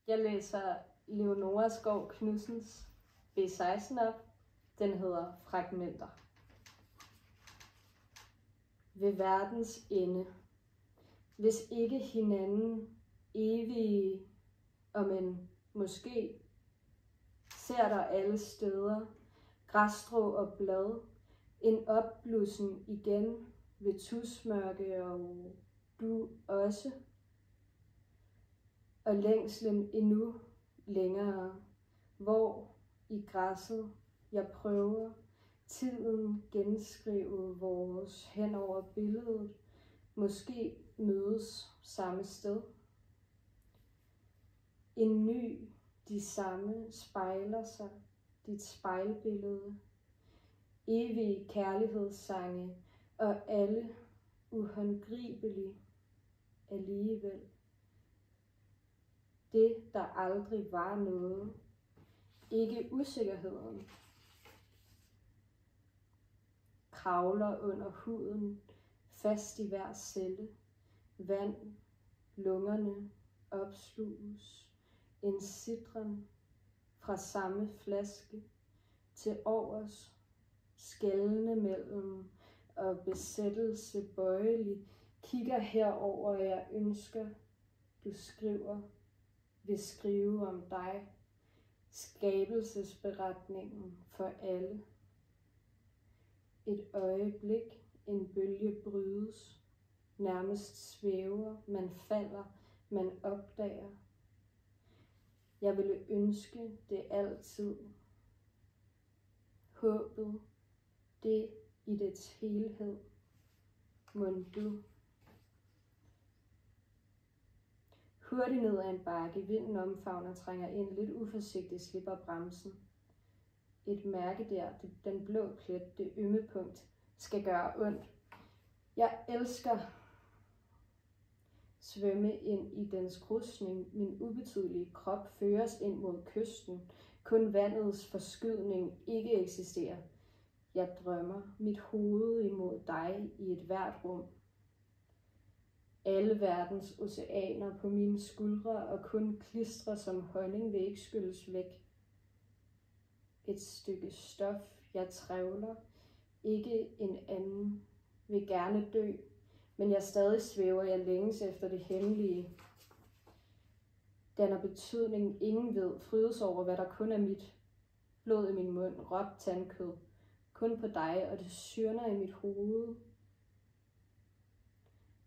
Jeg læser Leonora Skov Knudsens B16 op. Den hedder Fragmenter. Ved verdens ende, hvis ikke hinanden evige, og men måske, ser der alle steder, græsstrå og blad, en opblussen igen ved tusmørke, og du også, og længslen endnu længere, hvor i græsset jeg prøver tiden genskrive vores hen over billedet, måske mødes samme sted. En ny, de samme spejler sig, dit spejlbillede, evige kærlighedssange og alle uhåndgribelige alligevel. Det, der aldrig var noget, ikke usikkerheden, kravler under huden, fast i hver celle, vand, lungerne opsluges, en sidren fra samme flaske til overs, skældende mellem og besættelse bøjelig, kigger herover, jeg ønsker, du skriver, vil skrive om dig, skabelsesberetningen for alle. Et øjeblik, en bølge brydes, nærmest svæver, man falder, man opdager. Jeg ville ønske det altid. Håbet, det i dets helhed, mon du. Hurtigt ned ad en bakke, vinden omfavner, trænger ind, lidt uforsigtigt slipper bremsen. Et mærke der, den blå plet, det ømme punkt, skal gøre ondt. Jeg elsker svømme ind i dens krydsning, min ubetydelige krop føres ind mod kysten, kun vandets forskydning ikke eksisterer. Jeg drømmer mit hoved imod dig i et hvert rum. Alle verdens oceaner på mine skuldre og kun klistre som honning vil ikke skylles væk. Et stykke stof, jeg trævler, ikke en anden, vil gerne dø, men jeg stadig svæver, jeg længes efter det hemmelige. Den er betydning, ingen ved, frydes over, hvad der kun er mit. Blod i min mund, råbt tandkød, kun på dig, og det syrner i mit hoved.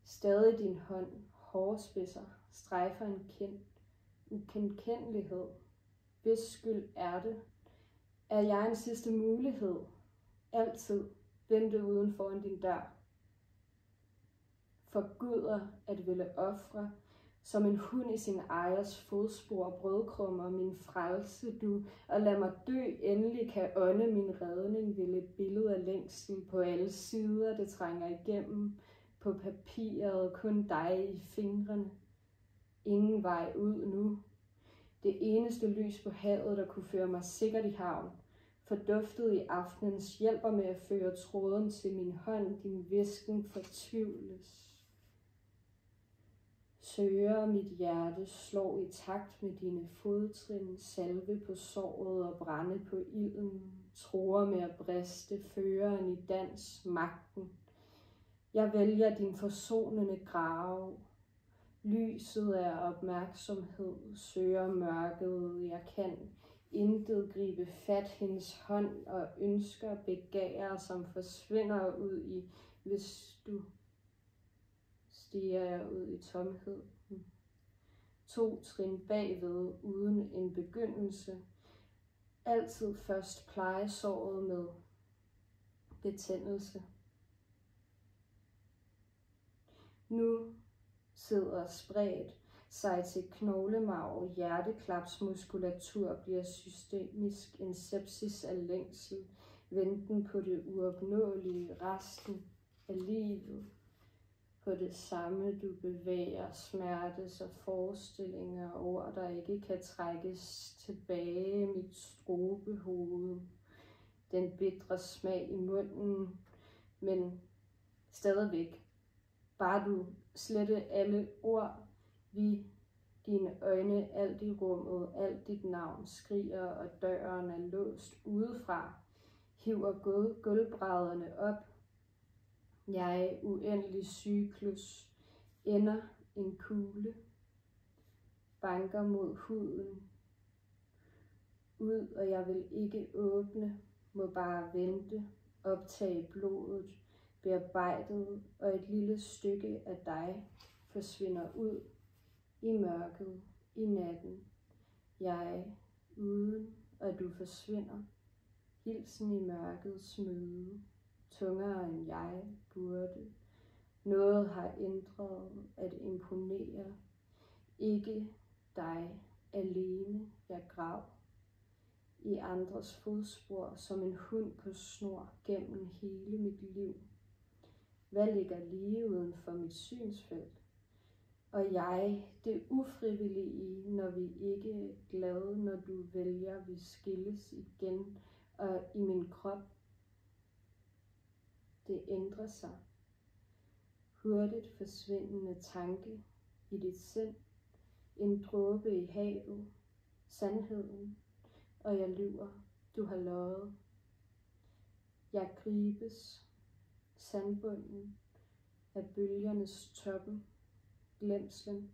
Stadig din hånd, hårspidser, strejfer en ukendelighed. Hvis skyld er det? Er jeg en sidste mulighed? Altid vente uden foran din dør. Forguder at ville ofre, som en hund i sin ejers fodspor, brødkrummer, min frelse du, og lad mig dø, endelig kan ånde min redning, vil et billede af længsel på alle sider, det trænger igennem, på papiret, kun dig i fingrene. Ingen vej ud nu. Det eneste lys på havet, der kunne føre mig sikkert i havn, forduftet i aftenens, hjælper med at føre tråden til min hånd, din hvisken fortvivles. Søger mit hjerte, slår i takt med dine fodtrin, salve på såret og brænde på ilden, tror med at briste, føreren i dans, magten. Jeg vælger din forsonende grave. Lyset er opmærksomhed, søger mørket, jeg kan intet gribe fat hendes hånd og ønsker begærer, som forsvinder ud i, hvis du stiger jeg ud i tomhed. 2 trin bagved, uden en begyndelse. Altid først plejesåret med betændelse. Nu sidder spredt sig til knoglemarv, hjerteklapsmuskulatur bliver systemisk, en sepsis af længsel, venten på det uopnåelige, resten af livet. På det samme du bevæger, smertes og forestillinger, ord der ikke kan trækkes tilbage, mit strobehoved, den bitre smag i munden, men stadigvæk. Bare du slette alle ord, vi Dine øjne, alt i rummet, alt dit navn skriger, og døren er låst udefra. Hiver gulvbrædderne op. Jeg, uendelig cyklus, ender en kugle, banker mod huden. Ud, og jeg vil ikke åbne, må bare vente, optage blodet, bearbejdet, og et lille stykke af dig forsvinder ud i mørket, i natten. Jeg, uden at du forsvinder, hilsen i mørkets møde, tungere end jeg burde. Noget har ændret at imponere, ikke dig alene, jeg grav i andres fodspor som en hund på snor gennem hele mit liv. Hvad ligger lige uden for mit synsfelt? Og jeg, det ufrivillige, når vi ikke er glade, når du vælger, vi skilles igen, og i min krop, det ændrer sig. Hurtigt forsvindende tanke i dit sind, en dråbe i havet, sandheden, og jeg lyver, du har løjet. Jeg gribes, sandbunden af bølgernes toppen, glemslen.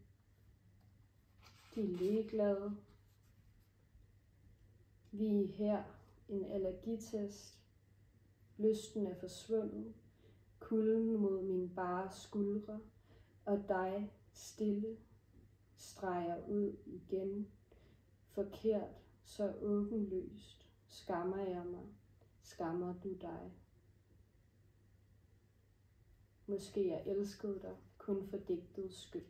De er ligeglade. Vi er her, en allergitest. Lysten er forsvundet, kulden mod mine bare skuldre, og dig stille streger ud igen. Forkert, så åbenlyst, skammer jeg mig, skammer du dig. Måske jeg elskede dig kun for digtets skyld.